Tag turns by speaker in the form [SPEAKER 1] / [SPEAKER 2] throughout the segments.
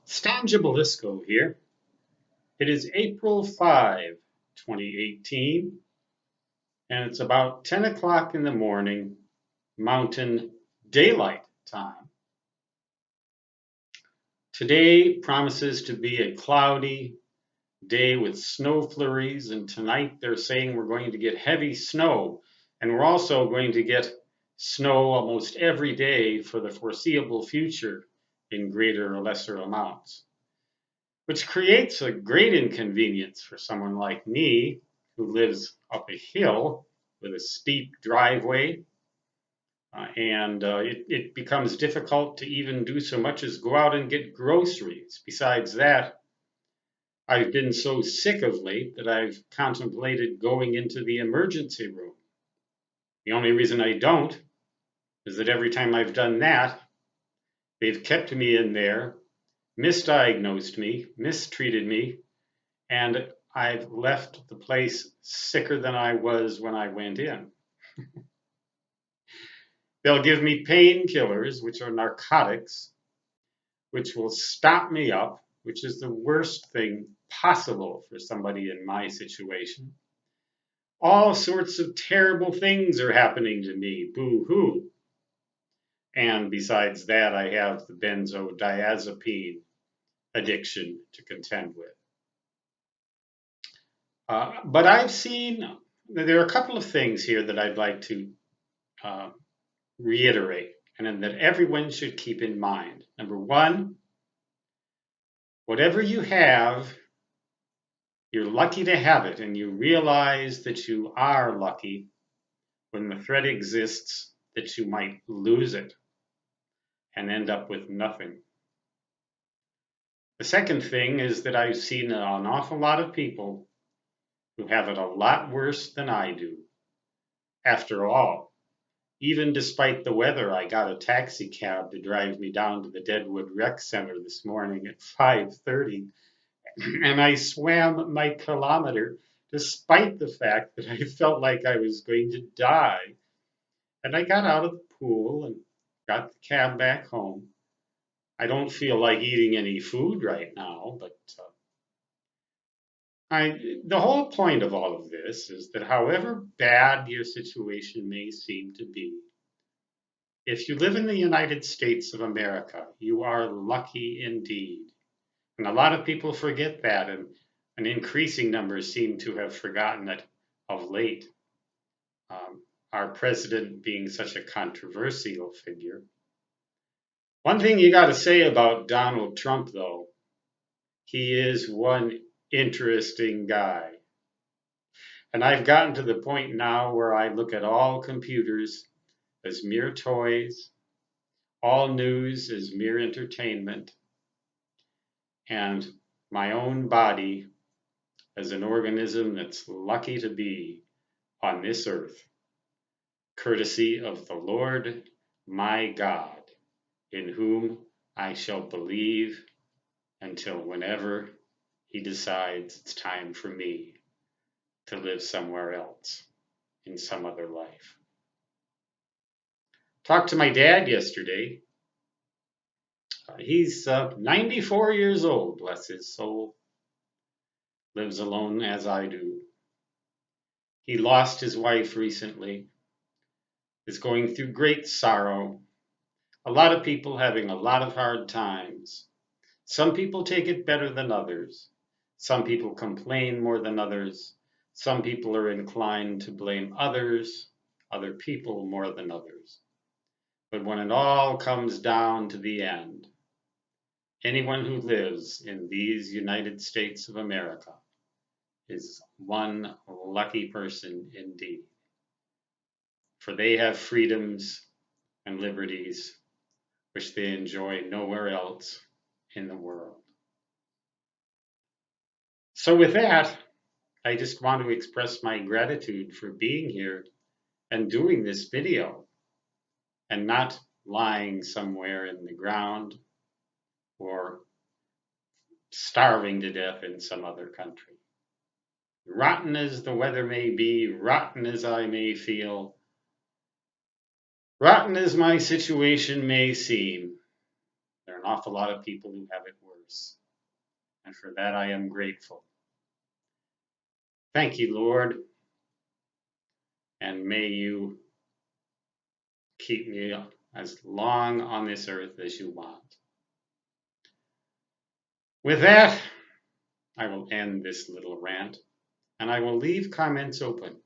[SPEAKER 1] Stangibelisco here. It is April 5, 2018, and it's about 10 o'clock in the morning, Mountain Daylight Time. Today promises to be a cloudy day with snow flurries, and tonight they're saying we're going to get heavy snow, and we're also going to get snow almost every day for the foreseeable future in greater or lesser amounts, which creates a great inconvenience for someone like me who lives up a hill with a steep driveway. It becomes difficult to even do so much as go out and get groceries. Besides that, I've been so sick of late that I've contemplated going into the emergency room. The only reason I don't is that every time I've done that, they've kept me in there, misdiagnosed me, mistreated me, and I've left the place sicker than I was when I went in. They'll give me painkillers, which are narcotics, which will stop me up, which is the worst thing possible for somebody in my situation. All sorts of terrible things are happening to me, boo-hoo. And besides that, I have the benzodiazepine addiction to contend with. But I've seen, there are a couple of things here that I'd like to reiterate and that everyone should keep in mind. Number one, whatever you have, you're lucky to have it, and you realize that you are lucky when the threat exists that you might lose it and end up with nothing. The second thing is that I've seen an awful lot of people who have it a lot worse than I do. After all, even despite the weather, I got a taxi cab to drive me down to the Deadwood Rec Center this morning at 5:30, and I swam my kilometer despite the fact that I felt like I was going to die. And I got out of the pool and got the cab back home. I don't feel like eating any food right now, but the whole point of all of this is that however bad your situation may seem to be, if you live in the United States of America, you are lucky indeed. And a lot of people forget that, and an increasing number seem to have forgotten it of late. Our president being such a controversial figure. One thing you got to say about Donald Trump, though, he is one interesting guy. And I've gotten to the point now where I look at all computers as mere toys, all news as mere entertainment, and my own body as an organism that's lucky to be on this earth, courtesy of the Lord my God, in whom I shall believe until whenever he decides it's time for me to live somewhere else in some other life. Talked to my dad yesterday. He's 94 years old, bless his soul. Lives alone as I do. He lost his wife recently, is going through great sorrow. A lot of people having a lot of hard times. Some people take it better than others. Some people complain more than others. Some people are inclined to blame others, other people more than others. But when it all comes down to the end, anyone who lives in these United States of America is one lucky person indeed. For they have freedoms and liberties which they enjoy nowhere else in the world. So with that, I just want to express my gratitude for being here and doing this video and not lying somewhere in the ground or starving to death in some other country. Rotten as the weather may be, rotten as I may feel, rotten as my situation may seem, there awful lot of people who have it worse. And for that I am grateful. Thank you, Lord, and may you keep me as long on this earth as you want. With that, I will end this little rant, and I will leave comments open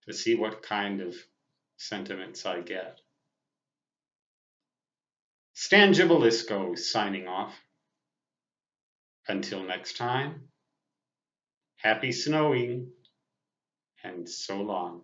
[SPEAKER 1] to see what kind of sentiments I get. Stan Gibilisco signing off. Until next time, happy snowing, and so long.